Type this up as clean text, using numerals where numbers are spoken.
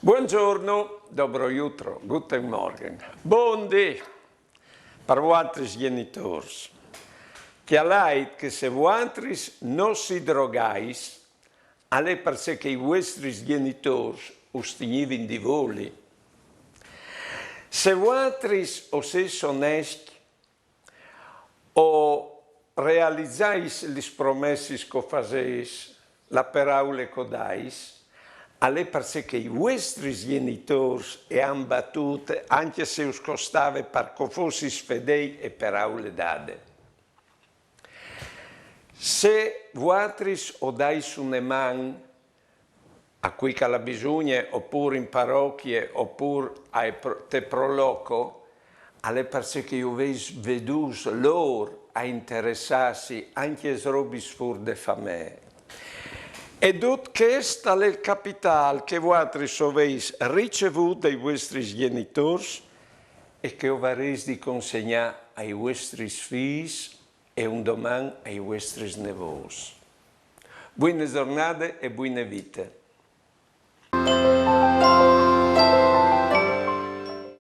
Buongiorno, dobro jutro, guten Morgen. Buondì per vostri genitori. Che leit che se vostri non si drogais, alle perché i vostri genitori ustinivin di voli. Se vostri o se onesti o realizzais le promesse che faceis, la paraule che dais, alle perché i vostri genitori hanno battuto, anche se us costava perché fossi fedei e paraule date. Se vostri o dais una man a cui che la bisogna, oppure in parrocchie, oppure a te proloco, alle perché io veduto loro a interessarsi anche a robi fur de famiglia. E tutto questo è il capitale che voi avete ricevuto dai vostri genitori e che avrete di consegnare ai vostri figli e un domani ai vostri nipoti. Buone giornate e buone vite.